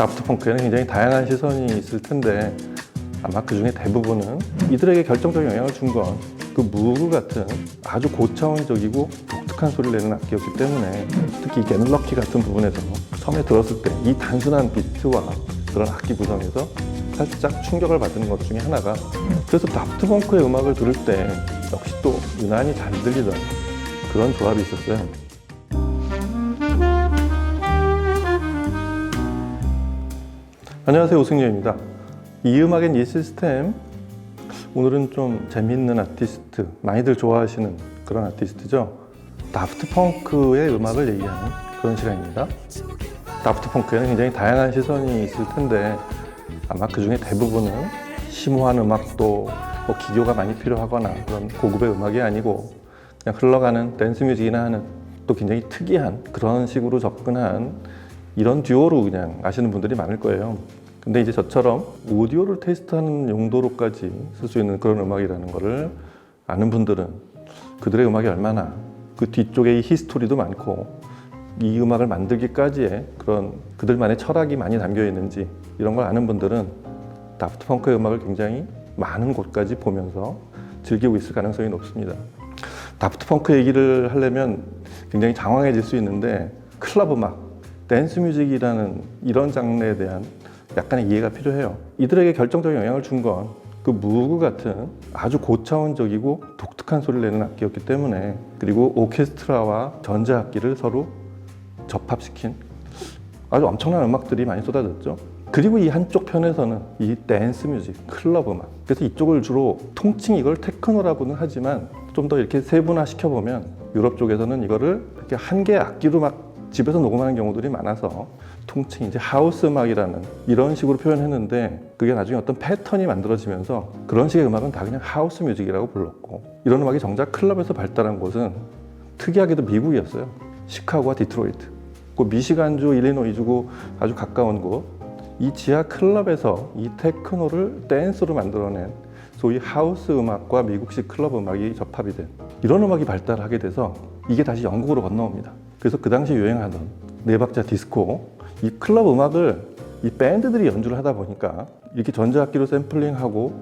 다프트 펑크에는 굉장히 다양한 시선이 있을 텐데 아마 그 중에 대부분은 이들에게 결정적인 영향을 준 건 그 무그 같은 아주 고차원적이고 독특한 소리를 내는 악기였기 때문에 특히 겟럭키 같은 부분에서 처음에 들었을 때 이 단순한 비트와 그런 악기 구성에서 살짝 충격을 받은 것 중에 하나가, 그래서 다프트 펑크의 음악을 들을 때 역시 또 유난히 잘 들리던 그런 조합이 있었어요. 안녕하세요, 오승열입니다. 이 음악엔 이 시스템, 오늘은 좀 재미있는 아티스트, 많이들 좋아하시는 그런 아티스트죠. 다프트 펑크의 음악을 얘기하는 그런 시간입니다. 다프트 펑크에는 굉장히 다양한 시선이 있을 텐데 아마 그 중에 대부분은 심오한 음악도 뭐 기교가 많이 필요하거나 그런 고급의 음악이 아니고 그냥 흘러가는 댄스 뮤직이나 하는 또 굉장히 특이한 그런 식으로 접근한 이런 듀오로 그냥 아시는 분들이 많을 거예요. 근데 이제 저처럼 오디오를 테스트하는 용도로까지 쓸 수 있는 그런 음악이라는 거를 아는 분들은 그들의 음악이 얼마나 그 뒤쪽에 이 히스토리도 많고 이 음악을 만들기까지의 그런 그들만의 철학이 많이 담겨 있는지 이런 걸 아는 분들은 다프트 펑크의 음악을 굉장히 많은 곳까지 보면서 즐기고 있을 가능성이 높습니다. 다프트 펑크 얘기를 하려면 굉장히 장황해질 수 있는데 클럽 음악, 댄스 뮤직이라는 이런 장르에 대한 약간의 이해가 필요해요. 이들에게 결정적인 영향을 준 건 그 무그 같은 아주 고차원적이고 독특한 소리를 내는 악기였기 때문에, 그리고 오케스트라와 전자악기를 서로 접합시킨 아주 엄청난 음악들이 많이 쏟아졌죠. 그리고 이 한쪽 편에서는 이 댄스 뮤직, 클럽 음악, 그래서 이쪽을 주로 통칭 이걸 테크노라고는 하지만 좀 더 이렇게 세분화 시켜보면 유럽 쪽에서는 이거를 이렇게 한 개의 악기로 막 집에서 녹음하는 경우들이 많아서 통칭 이제 하우스 음악이라는 이런 식으로 표현했는데, 그게 나중에 어떤 패턴이 만들어지면서 그런 식의 음악은 다 그냥 하우스 뮤직이라고 불렀고, 이런 음악이 정작 클럽에서 발달한 곳은 특이하게도 미국이었어요. 시카고와 디트로이트, 그 미시간주, 일리노이주고 아주 가까운 곳, 이 지하 클럽에서 이 테크노를 댄스로 만들어낸 소위 하우스 음악과 미국식 클럽 음악이 접합이 된 이런 음악이 발달하게 돼서 이게 다시 영국으로 건너옵니다. 그래서 그 당시 유행하던 네 박자 디스코, 이 클럽 음악을 이 밴드들이 연주를 하다 보니까 이렇게 전자악기로 샘플링하고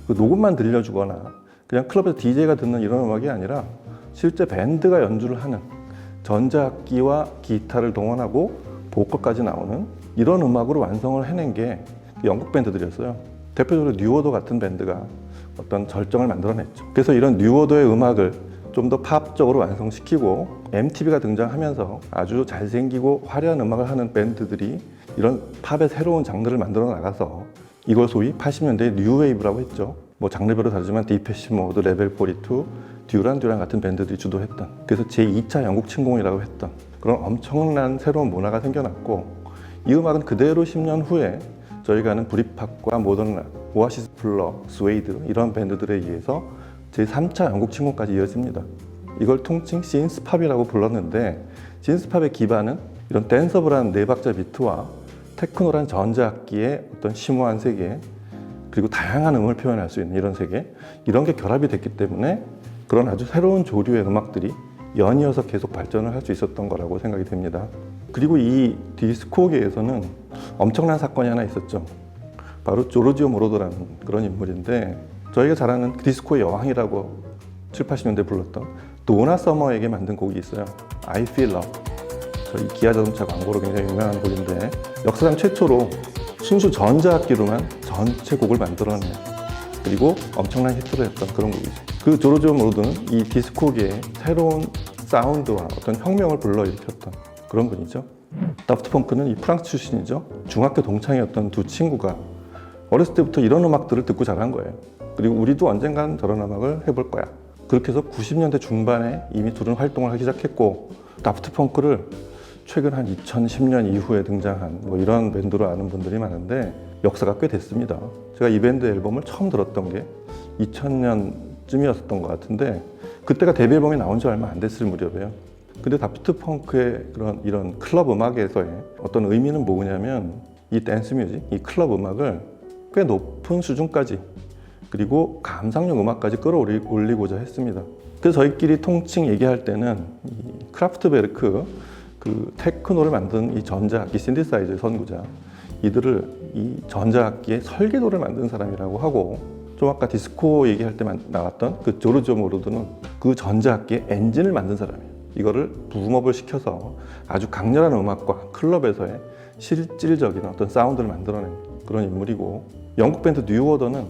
그 녹음만 들려주거나 그냥 클럽에서 DJ가 듣는 이런 음악이 아니라 실제 밴드가 연주를 하는, 전자악기와 기타를 동원하고 보컬까지 나오는 이런 음악으로 완성을 해낸 게 영국 밴드들이었어요. 대표적으로 뉴오더 같은 밴드가 어떤 절정을 만들어냈죠. 그래서 이런 뉴오더의 음악을 좀 더 팝적으로 완성시키고 MTV가 등장하면서 아주 잘생기고 화려한 음악을 하는 밴드들이 이런 팝의 새로운 장르를 만들어 나가서 이걸 소위 80년대의 뉴웨이브라고 했죠. 뭐 장르별로 다르지만 디페시 모드, 레벨 42, 듀란 듀란 같은 밴드들이 주도했던, 그래서 제2차 영국 침공이라고 했던 그런 엄청난 새로운 문화가 생겨났고, 이 음악은 그대로 10년 후에 저희가 아는 브릿팝과 모던 락, 오아시스 플러, 스웨이드 이런 밴드들에 의해서 제3차 영국 침공까지 이어집니다. 이걸 통칭 신스팝이라고 불렀는데, 신스팝의 기반은 이런 댄서블한 네 박자 비트와 테크노란 전자악기의 어떤 심오한 세계, 그리고 다양한 음을 표현할 수 있는 이런 세계, 이런 게 결합이 됐기 때문에 그런 아주 새로운 조류의 음악들이 연이어서 계속 발전을 할 수 있었던 거라고 생각이 됩니다. 그리고 이 디스코계에서는 엄청난 사건이 하나 있었죠. 바로 조르지오 모로더라는 그런 인물인데, 저희가 잘 아는 디스코의 여왕이라고 7, 80년대 불렀던 도나 서머에게 만든 곡이 있어요. I Feel Love. 저희 기아 자동차 광고로 굉장히 유명한 곡인데, 역사상 최초로 순수 전자악기로만 전체 곡을 만들어낸, 그리고 엄청난 히트를 했던 그런 곡이죠. 그 조르지오 모로더는 이 디스코계의 새로운 사운드와 어떤 혁명을 불러일으켰던 그런 분이죠. 다프트 펑크는 이 프랑스 출신이죠. 중학교 동창이었던 두 친구가 어렸을 때부터 이런 음악들을 듣고 자란 거예요. 그리고 우리도 언젠간 저런 음악을 해볼 거야. 그렇게 해서 90년대 중반에 이미 둘은 활동을 하기 시작했고, 다프트 펑크를 최근 한 2010년 이후에 등장한 뭐 이런 밴드로 아는 분들이 많은데 역사가 꽤 됐습니다. 제가 이 밴드 앨범을 처음 들었던 게 2000년쯤이었던 것 같은데, 그때가 데뷔 앨범이 나온 지 얼마 안 됐을 무렵이에요. 근데 다프트 펑크의 그런 이런 클럽 음악에서의 어떤 의미는 뭐냐면, 이 댄스 뮤직, 이 클럽 음악을 꽤 높은 수준까지, 그리고 감상용 음악까지 끌어올리고자 했습니다. 그래서 저희끼리 통칭 얘기할 때는 이 크라프트베르크, 그 테크노를 만든 이 전자악기 신디사이저의 선구자, 이들을 이 전자악기의 설계도를 만든 사람이라고 하고, 좀 아까 디스코 얘기할 때 나왔던 그 조르조 모로드는 그 전자악기의 엔진을 만든 사람이에요. 이거를 붐업을 시켜서 아주 강렬한 음악과 클럽에서의 실질적인 어떤 사운드를 만들어낸 그런 인물이고, 영국 밴드 뉴오더는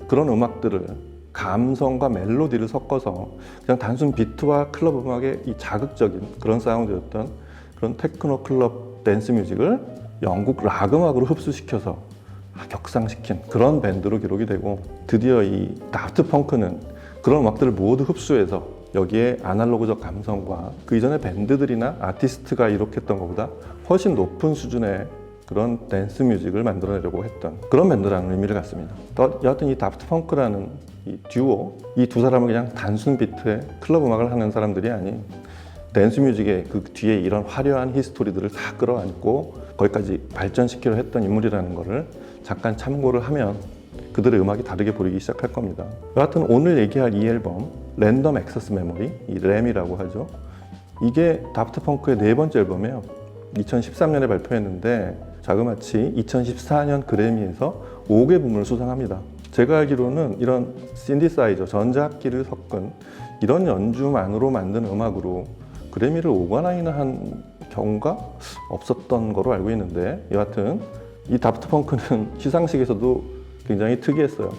그런 음악들을 감성과 멜로디를 섞어서 그냥 단순 비트와 클럽 음악의 이 자극적인 그런 사운드였던 그런 테크노 클럽 댄스 뮤직을 영국 락 음악으로 흡수시켜서 격상시킨 그런 밴드로 기록이 되고, 드디어 이 다프트 펑크는 그런 음악들을 모두 흡수해서 여기에 아날로그적 감성과 그 이전의 밴드들이나 아티스트가 이룩했던 것보다 훨씬 높은 수준의 그런 댄스 뮤직을 만들어내려고 했던 그런 밴드라는 의미를 갖습니다. 여하튼 이 다프트 펑크라는 이 듀오, 이 두 사람은 그냥 단순 비트의 클럽 음악을 하는 사람들이 아닌 댄스 뮤직의 그 뒤에 이런 화려한 히스토리들을 다 끌어안고 거기까지 발전시키려 했던 인물이라는 것을 잠깐 참고를 하면 그들의 음악이 다르게 보이기 시작할 겁니다. 여하튼 오늘 얘기할 이 앨범 랜덤 액세스 메모리, 이 램이라고 하죠. 이게 다프트 펑크의 네 번째 앨범이에요. 2013년에 발표했는데 자그마치 2014년 그래미에서 5개 부문을 수상합니다. 제가 알기로는 이런 신디사이저, 전자악기를 섞은 이런 연주만으로 만든 음악으로 그래미를 5관왕이나 한 경우가 없었던 거로 알고 있는데, 여하튼 이 다프트 펑크는 시상식에서도 굉장히 특이했어요.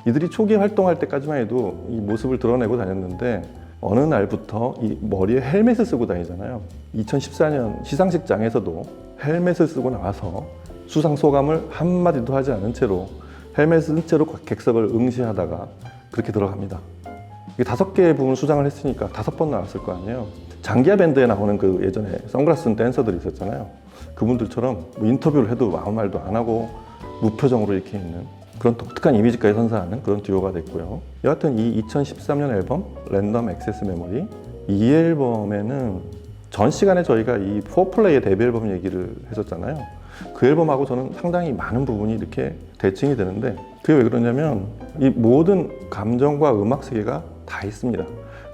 이들이 초기 활동할 때까지만 해도 이 모습을 드러내고 다녔는데 어느 날부터 이 머리에 헬멧을 쓰고 다니잖아요. 2014년 시상식장에서도 헬멧을 쓰고 나와서 수상 소감을 한마디도 하지 않은 채로 헬멧을 쓴 채로 객석을 응시하다가 그렇게 들어갑니다. 이게 5개의 부분 수상을 했으니까 5번 나왔을 거 아니에요. 장기하 밴드에 나오는 그 예전에 선글라스 쓴 댄서들이 있었잖아요. 그분들처럼 뭐 인터뷰를 해도 아무 말도 안 하고 무표정으로 이렇게 있는 그런 독특한 이미지까지 선사하는 그런 듀오가 됐고요. 여하튼 이 2013년 앨범 랜덤 액세스 메모리, 이 앨범에는 전 시간에 저희가 이 4플레이의 데뷔 앨범 얘기를 했었잖아요. 그 앨범하고 저는 상당히 많은 부분이 이렇게 대칭이 되는데, 그게 왜 그러냐면 이 모든 감정과 음악 세계가 다 있습니다.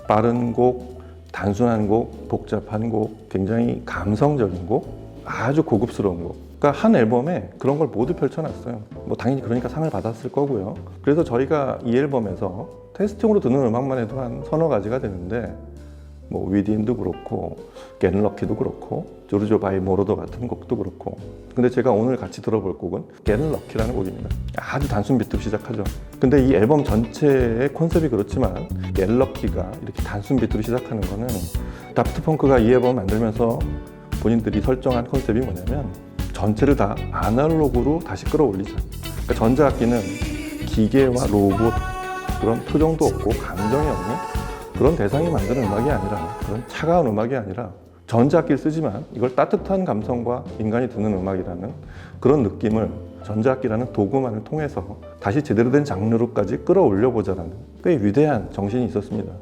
빠른 곡, 단순한 곡, 복잡한 곡, 굉장히 감성적인 곡, 아주 고급스러운 곡. 그러니까 한 앨범에 그런 걸 모두 펼쳐놨어요. 뭐 당연히 그러니까 상을 받았을 거고요. 그래서 저희가 이 앨범에서 테스팅으로 듣는 음악만 해도 한 서너 가지가 되는데, 뭐 위딘도 그렇고 겟 럭키도 그렇고 조르조 바이 모로더 같은 곡도 그렇고, 근데 제가 오늘 같이 들어볼 곡은 겟 럭키라는 곡입니다. 아주 단순 비트로 시작하죠. 근데 이 앨범 전체의 컨셉이 그렇지만 겟 럭키가 이렇게 단순 비트로 시작하는 거는 다프트 펑크가 이 앨범을 만들면서 본인들이 설정한 컨셉이 뭐냐면 전체를 다 아날로그로 다시 끌어올리자. 그러니까 전자악기는 기계와 로봇, 그런 표정도 없고 감정이 없는 그런 대상이 만드는 음악이 아니라, 그런 차가운 음악이 아니라 전자악기를 쓰지만 이걸 따뜻한 감성과 인간이 듣는 음악이라는 그런 느낌을 전자악기라는 도구만을 통해서 다시 제대로 된 장르로까지 끌어올려 보자라는 꽤 위대한 정신이 있었습니다.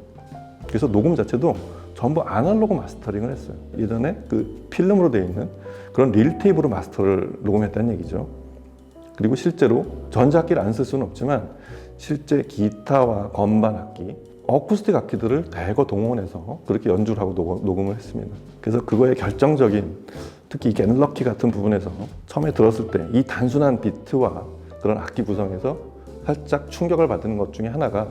그래서 녹음 자체도 전부 아날로그 마스터링을 했어요. 예전에 그 필름으로 되어 있는 그런 릴 테이프로 마스터를 녹음했다는 얘기죠. 그리고 실제로 전자악기를 안 쓸 수는 없지만 실제 기타와 건반 악기, 어쿠스틱 악기들을 대거 동원해서 그렇게 연주를 하고 녹음을 했습니다. 그래서 그거의 결정적인, 특히 이 겟 럭키 같은 부분에서 처음에 들었을 때 이 단순한 비트와 그런 악기 구성에서 살짝 충격을 받은 것 중에 하나가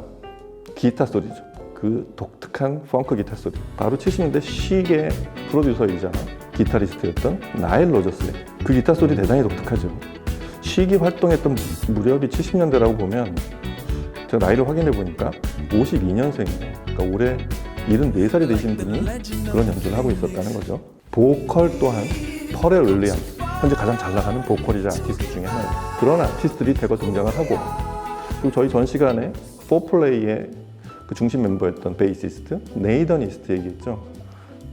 기타 소리죠. 그 독특한 펑크 기타 소리. 바로 70년대 쉬의 프로듀서이자 기타리스트였던 나일 로저스의 그 기타 소리 대단히 독특하죠. 쉬기 활동했던 무렵이 70년대라고 보면 제가 나이를 확인해 보니까 52년생이에요. 그러니까 올해 74살이 되신 분이 그런 연주를 하고 있었다는 거죠. 보컬 또한 퍼렐 윌리엄스, 현재 가장 잘 나가는 보컬이자 아티스트 중에 하나예요. 그런 아티스트들이 대거 등장을 하고, 그리고 저희 전 시간에 4플레이의 그 중심 멤버였던 베이시스트 네이던 이스트 얘기했죠.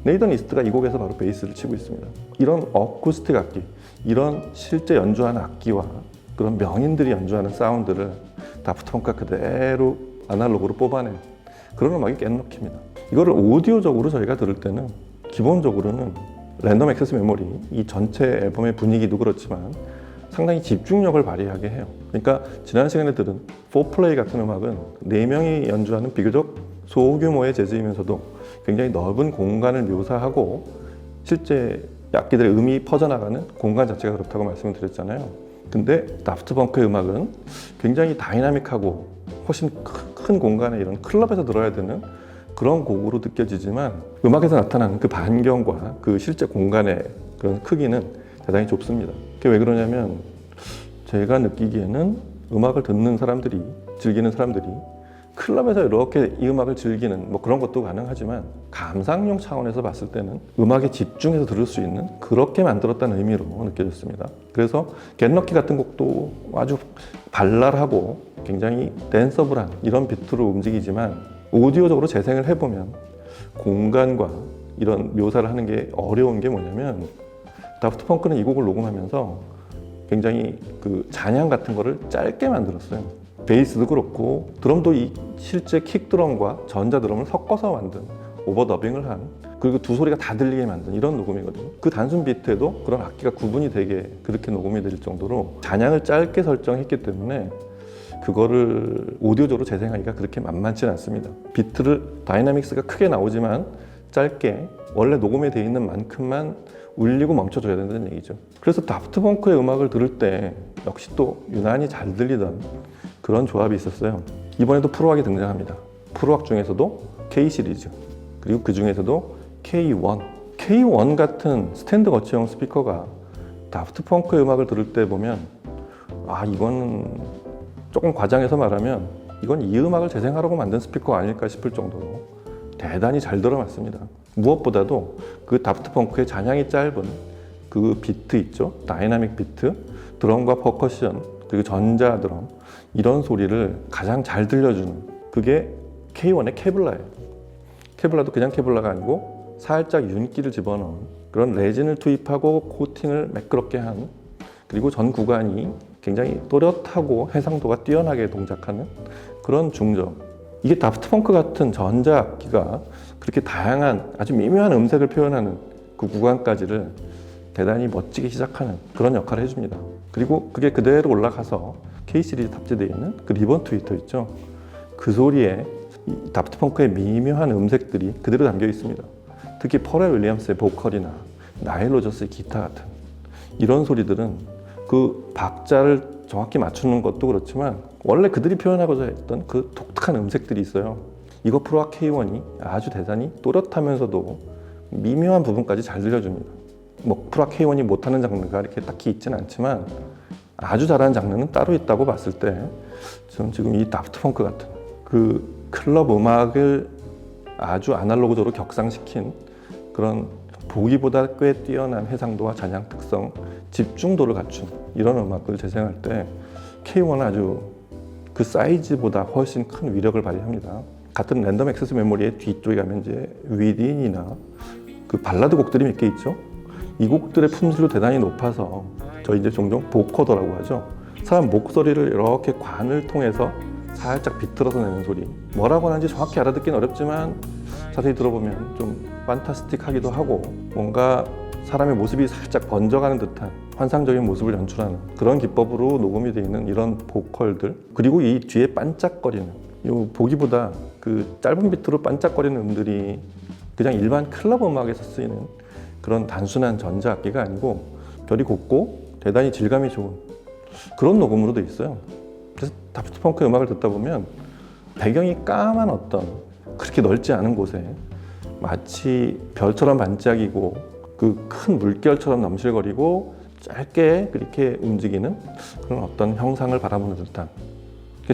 네이던 이스트가 이 곡에서 바로 베이스를 치고 있습니다. 이런 어쿠스틱 악기, 이런 실제 연주하는 악기와 그런 명인들이 연주하는 사운드를 다프트 펑크가 그대로 아날로그로 뽑아낸 그런 음악이 겟 럭키입니다. 이거를 오디오적으로 저희가 들을 때는 기본적으로는 랜덤 액세스 메모리, 이 전체 앨범의 분위기도 그렇지만 상당히 집중력을 발휘하게 해요. 그러니까 지난 시간에 들은 4플레이 같은 음악은 4명이 연주하는 비교적 소규모의 재즈이면서도 굉장히 넓은 공간을 묘사하고 실제 악기들의 음이 퍼져나가는 공간 자체가 그렇다고 말씀을 드렸잖아요. 근데 다프트 펑크의 음악은 굉장히 다이나믹하고 훨씬 큰 공간에 이런 클럽에서 들어야 되는 그런 곡으로 느껴지지만 음악에서 나타나는 그 반경과 그 실제 공간의 그런 크기는 대단히 좁습니다. 그게 왜 그러냐면 제가 느끼기에는 음악을 듣는 사람들이, 즐기는 사람들이 클럽에서 이렇게 이 음악을 즐기는 뭐 그런 것도 가능하지만 감상용 차원에서 봤을 때는 음악에 집중해서 들을 수 있는 그렇게 만들었다는 의미로 느껴졌습니다. 그래서 겟 럭키 같은 곡도 아주 발랄하고 굉장히 댄서블한 이런 비트로 움직이지만 오디오적으로 재생을 해보면 공간과 이런 묘사를 하는 게 어려운 게 뭐냐면 다프트 펑크는 이 곡을 녹음하면서 굉장히 그 잔향 같은 거를 짧게 만들었어요. 베이스도 그렇고 드럼도 이 실제 킥 드럼과 전자 드럼을 섞어서 만든 오버더빙을 한 그리고 두 소리가 다 들리게 만든 이런 녹음이거든요. 그 단순 비트에도 그런 악기가 구분이 되게 그렇게 녹음이 될 정도로 잔향을 짧게 설정했기 때문에 그거를 오디오적으로 재생하기가 그렇게 만만치 않습니다. 비트를 다이나믹스가 크게 나오지만 짧게 원래 녹음에 돼 있는 만큼만 울리고 멈춰줘야 된다는 얘기죠. 그래서 다프트 펑크의 음악을 들을 때 역시 또 유난히 잘 들리던 그런 조합이 있었어요. 이번에도 프로악이 등장합니다. 프로악 중에서도 K 시리즈 그리고 그 중에서도 K1 K1 같은 스탠드 거치형 스피커가 다프트 펑크의 음악을 들을 때 보면 아 이거는 조금 과장해서 말하면 이건 이 음악을 재생하려고 만든 스피커 아닐까 싶을 정도로 대단히 잘 들어맞습니다. 무엇보다도 그 다프트 펑크의 잔향이 짧은 그 비트 있죠? 다이나믹 비트, 드럼과 퍼커션, 그리고 전자 드럼 이런 소리를 가장 잘 들려주는 그게 K1의 케블라예요. 케블라도 그냥 케블라가 아니고 살짝 윤기를 집어넣은 그런 레진을 투입하고 코팅을 매끄럽게 한 그리고 전 구간이 굉장히 또렷하고 해상도가 뛰어나게 동작하는 그런 중점. 이게 다프트 펑크 같은 전자악기가 그렇게 다양한 아주 미묘한 음색을 표현하는 그 구간까지를 대단히 멋지게 시작하는 그런 역할을 해줍니다. 그리고 그게 그대로 올라가서 K 시리즈 탑재되어 있는 그 리본 트위터 있죠. 그 소리에 이 다프트 펑크의 미묘한 음색들이 그대로 담겨 있습니다. 특히 퍼렐 윌리엄스의 보컬이나 나일 로저스의 기타 같은 이런 소리들은 그 박자를 정확히 맞추는 것도 그렇지만 원래 그들이 표현하고자 했던 그 독특한 음색들이 있어요. 이거 프로악 K1이 아주 대단히 또렷하면서도 미묘한 부분까지 잘 들려줍니다. 뭐 프로악 K1이 못하는 장르가 이렇게 딱히 있지는 않지만 아주 잘하는 장르는 따로 있다고 봤을 때 저는 지금 이 다프트 펑크 같은 그 클럽 음악을 아주 아날로그적으로 격상시킨 그런 보기보다 꽤 뛰어난 해상도와 잔향 특성, 집중도를 갖춘 이런 음악을 재생할 때 K1은 아주 그 사이즈보다 훨씬 큰 위력을 발휘합니다. 같은 랜덤 액세스 메모리의 뒤쪽에 가면 이제 위딘이나 그 발라드 곡들이 몇 개 있죠. 이 곡들의 품질도 대단히 높아서 저희 이제 종종 보코더라고 하죠. 사람 목소리를 이렇게 관을 통해서 살짝 비틀어서 내는 소리. 뭐라고 하는지 정확히 알아듣기는 어렵지만 자세히 들어보면 좀 판타스틱하기도 하고 뭔가 사람의 모습이 살짝 번져가는 듯한 환상적인 모습을 연출하는 그런 기법으로 녹음이 되어 있는 이런 보컬들 그리고 이 뒤에 반짝거리는 이 보기보다 그 짧은 비트로 반짝거리는 음들이 그냥 일반 클럽 음악에서 쓰이는 그런 단순한 전자악기가 아니고 결이 곱고 대단히 질감이 좋은 그런 녹음으로 되어 있어요. 그래서 다프트 펑크 음악을 듣다 보면 배경이 까만 어떤 그렇게 넓지 않은 곳에 마치 별처럼 반짝이고 그 큰 물결처럼 넘실거리고 짧게 그렇게 움직이는 그런 어떤 형상을 바라보는 듯한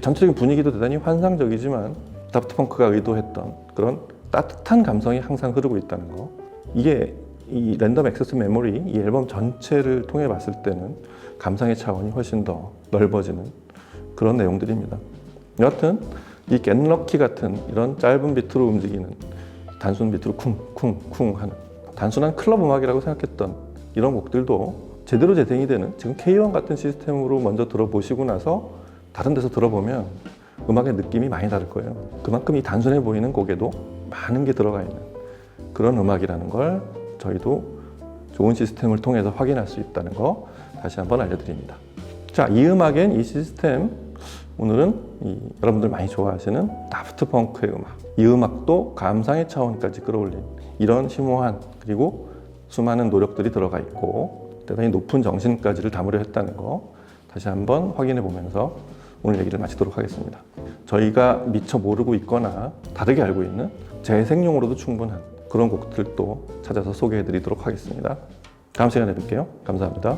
전체적인 분위기도 대단히 환상적이지만 다프트 펑크가 의도했던 그런 따뜻한 감성이 항상 흐르고 있다는 거 이게 이 랜덤 액세스 메모리 이 앨범 전체를 통해 봤을 때는 감상의 차원이 훨씬 더 넓어지는 그런 내용들입니다. 여하튼 이 겟 럭키 같은 이런 짧은 비트로 움직이는 단순 비트로 쿵쿵쿵 하는 단순한 클럽 음악이라고 생각했던 이런 곡들도 제대로 재생이 되는 지금 K1 같은 시스템으로 먼저 들어보시고 나서 다른 데서 들어보면 음악의 느낌이 많이 다를 거예요. 그만큼 이 단순해 보이는 곡에도 많은 게 들어가 있는 그런 음악이라는 걸 저희도 좋은 시스템을 통해서 확인할 수 있다는 거 다시 한번 알려드립니다. 자, 이 음악엔 이 시스템 오늘은 여러분들 많이 좋아하시는 다프트 펑크의 음악 이 음악도 감상의 차원까지 끌어올린 이런 심오한 그리고 수많은 노력들이 들어가 있고 대단히 높은 정신까지를 담으려 했다는 거 다시 한번 확인해 보면서 오늘 얘기를 마치도록 하겠습니다. 저희가 미처 모르고 있거나 다르게 알고 있는 재생용으로도 충분한 그런 곡들도 찾아서 소개해 드리도록 하겠습니다. 다음 시간에 뵐게요. 감사합니다.